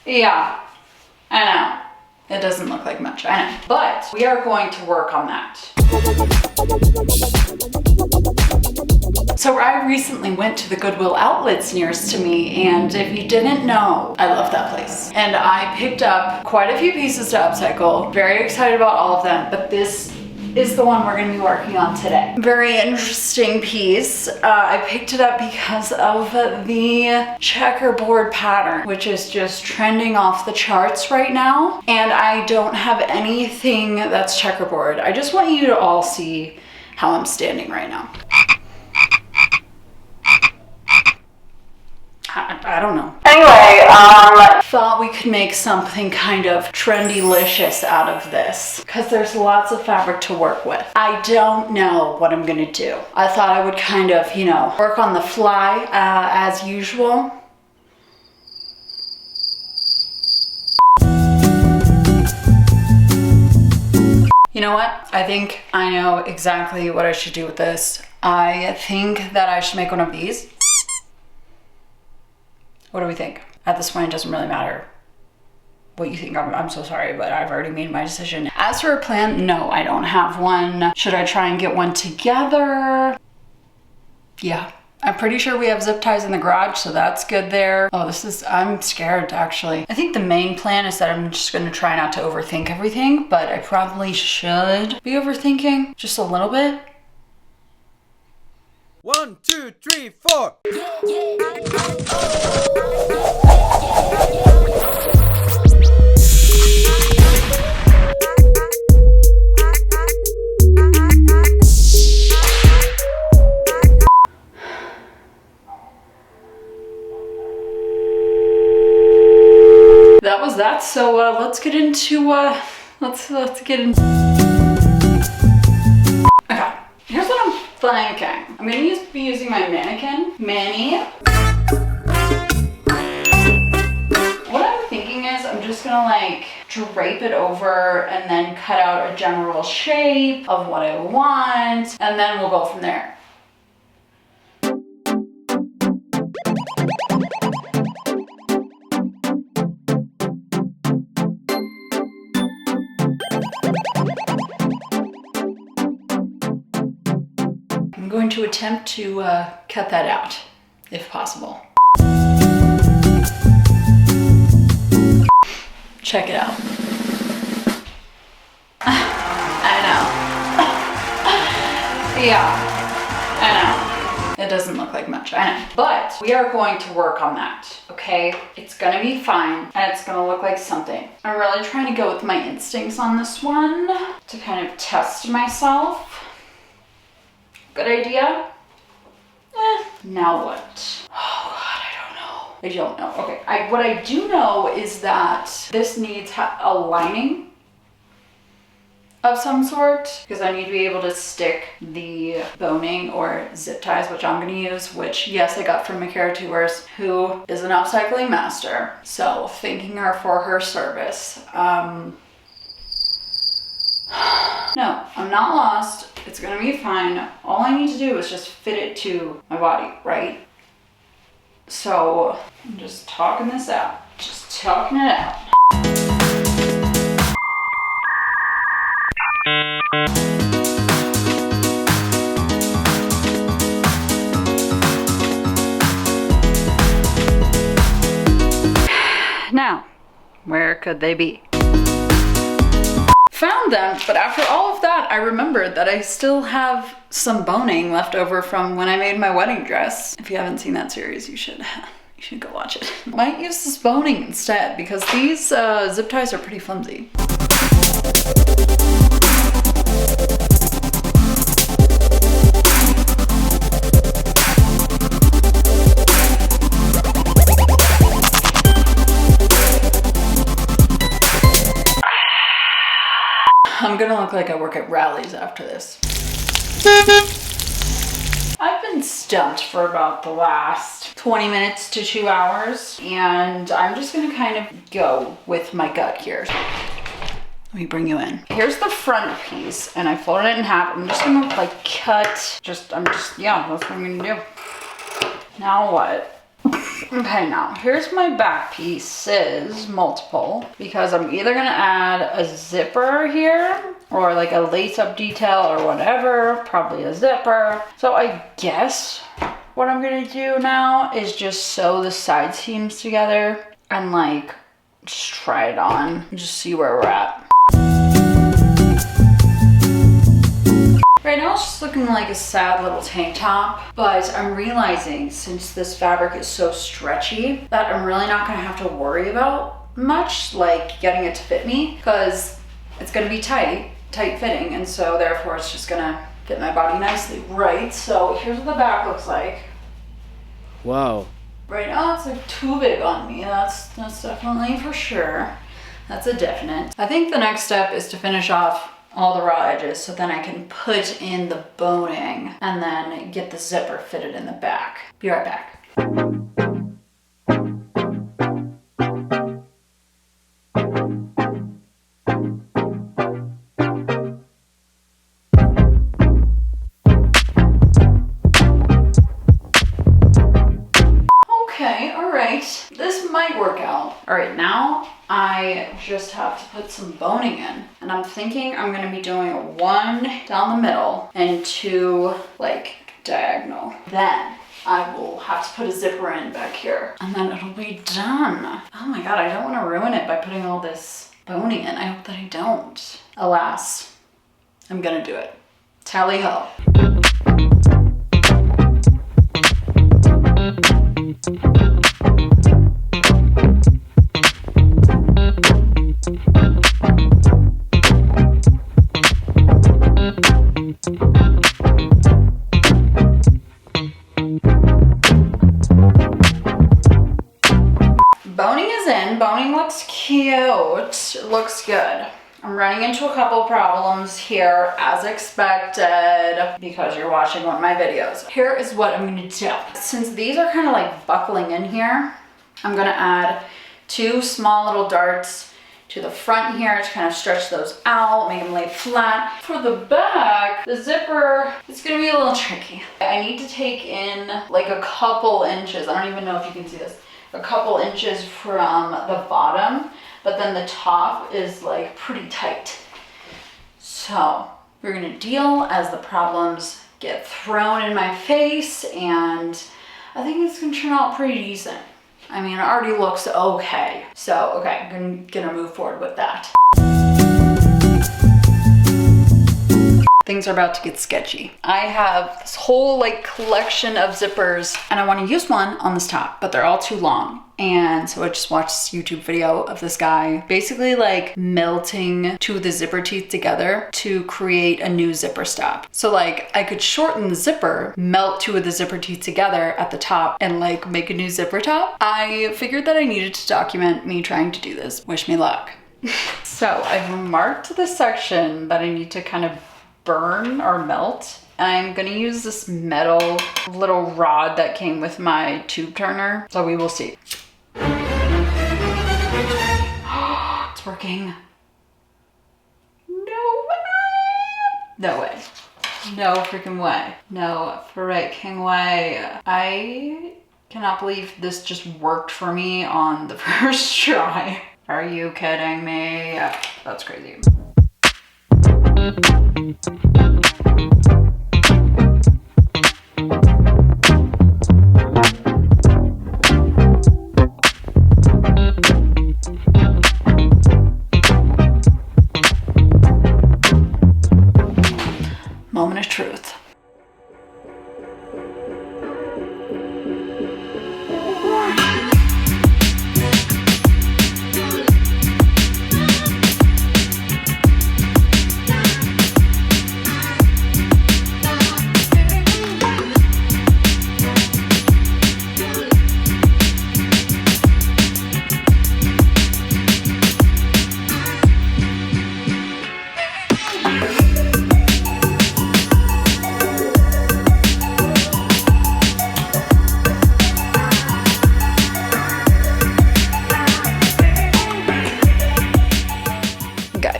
Yeah, I know. It doesn't look like much, I know. But we are going to work on that. So I recently went to the Goodwill outlets nearest to me, and if you didn't know, I love that place. And I picked up quite a few pieces to upcycle. Very excited about all of them, but this is the one we're going to be working on today. Very interesting piece. I picked it up because of the checkerboard pattern, which is just trending off the charts right now. And I don't have anything that's checkerboard. I just want you to all see how I'm standing right now. I don't know. Anyway, thought we could make something kind of trendy-licious out of this because there's lots of fabric to work with. I don't know what I'm gonna do. I thought I would kind of, you know, work on the fly as usual. You know what? I think I know exactly what I should do with this. I think that I should make one of these. What do we think? At this point, it doesn't really matter what you think. I'm so sorry, but I've already made my decision. As for a plan, no, I don't have one. Should I try and get one together? Yeah, I'm pretty sure we have zip ties in the garage, so that's good there. Oh, I'm scared actually. I think the main plan is that I'm just gonna try not to overthink everything, but I probably should be overthinking just a little bit. 1, 2, 3, 4. That was that. So let's get into let's get into. Okay, here's what I'm thinking. I'm gonna be using my mannequin, Manny. What I'm thinking is I'm just gonna like drape it over and then cut out a general shape of what I want, and then we'll go from there. I'm going to attempt to cut that out, if possible. Check it out. I know. Yeah, I know. It doesn't look like much, I know. But we are going to work on that, okay? It's gonna be fine, and it's gonna look like something. I'm really trying to go with my instincts on this one to kind of test myself. Good idea? Now what? Oh God, I don't know. Okay, what I do know is that this needs a lining of some sort because I need to be able to stick the boning or zip ties, which I'm gonna use, which yes, I got from 𝒻𝒾𝓃𝒹, who is an upcycling master. So thanking her for her service. No, I'm not lost. It's gonna be fine. All I need to do is just fit it to my body, right? So I'm just talking this out. Just talking it out. Now, where could they be? Found them, but after all of that, I remembered that I still have some boning left over from when I made my wedding dress. If you haven't seen that series, you should go watch it. Might use this boning instead because these zip ties are pretty flimsy. I'm gonna look like I work at rallies after this. I've been stumped for about the last 20 minutes to 2 hours, and I'm just gonna kind of go with my gut here. Let me bring you in. Here's the front piece, and I folded it in half. I'm just gonna like cut, yeah, that's what I'm gonna do. Now what? Okay, now here's my back pieces, multiple, because I'm either gonna add a zipper here or like a lace up detail or whatever, probably a zipper. So I guess what I'm gonna do now is just sew the side seams together and like just try it on and just see where we're at. Right now it's just looking like a sad little tank top, but I'm realizing since this fabric is so stretchy that I'm really not gonna have to worry about much like getting it to fit me, because it's gonna be tight fitting, and so therefore it's just gonna fit my body nicely, right? So here's what the back looks like. Wow. Right now it's like too big on me, that's definitely for sure. That's a definite. I think the next step is to finish off all the raw edges so then I can put in the boning and then get the zipper fitted in the back. Be right back. Okay, all right, this might work out. All right, now I just have to put some boning in, and I'm thinking I'm gonna be doing a 1 down the middle and 2 like diagonal. Then I will have to put a zipper in back here, and then it'll be done. Oh my God, I don't wanna ruin it by putting all this boning in. I hope that I don't. Alas, I'm gonna do it. Tally ho. Boning is in. Boning looks cute. It looks good. I'm running into a couple problems here as expected because you're watching one of my videos. Here is what I'm gonna do. Since these are kind of like buckling in here, I'm gonna add 2 small little darts to the front here to kind of stretch those out, make them lay flat. For the back, the zipper, it's gonna be a little tricky. I need to take in like a couple inches. I don't even know if you can see this. A couple inches from the bottom, but then the top is like pretty tight. So we're gonna deal as the problems get thrown in my face, and I think it's gonna turn out pretty decent. I mean, it already looks okay. So, okay, I'm gonna move forward with that. Things are about to get sketchy. I have this whole like collection of zippers, and I want to use one on this top, but they're all too long. And so I just watched this YouTube video of this guy basically like melting 2 of the zipper teeth together to create a new zipper stop. So like I could shorten the zipper, melt 2 of the zipper teeth together at the top, and like make a new zipper top. I figured that I needed to document me trying to do this. Wish me luck. So I've marked the section that I need to kind of burn or melt, and I'm gonna use this metal little rod that came with my tube turner, so we will see. It's working. No way. No way. No freaking way. No freaking way. I cannot believe this just worked for me on the first try. Are you kidding me? That's crazy. Moment of truth.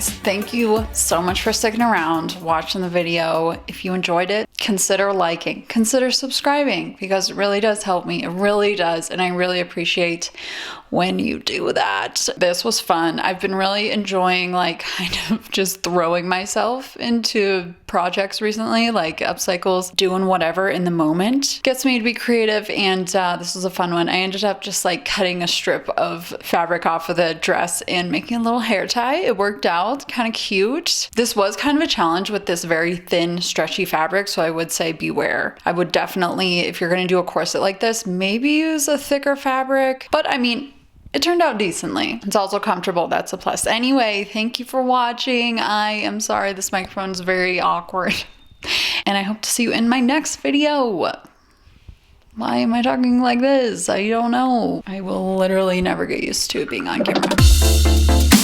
guys, thank you so much for sticking around, watching the video. If you enjoyed it, consider liking, consider subscribing, because it really does help me. It really does. And I really appreciate when you do that. This was fun. I've been really enjoying like kind of just throwing myself into projects recently, like upcycles, doing whatever in the moment. Gets me to be creative, and this was a fun one. I ended up just like cutting a strip of fabric off of the dress and making a little hair tie. It worked out kind of cute. This was kind of a challenge with this very thin, stretchy fabric, so I would say beware. I would definitely, if you're gonna do a corset like this, maybe use a thicker fabric. But I mean, it turned out decently. It's also comfortable, that's a plus. Anyway, thank you for watching. I am sorry this microphone is very awkward. And I hope to see you in my next video. Why am I talking like this? I don't know. I will literally never get used to it being on camera.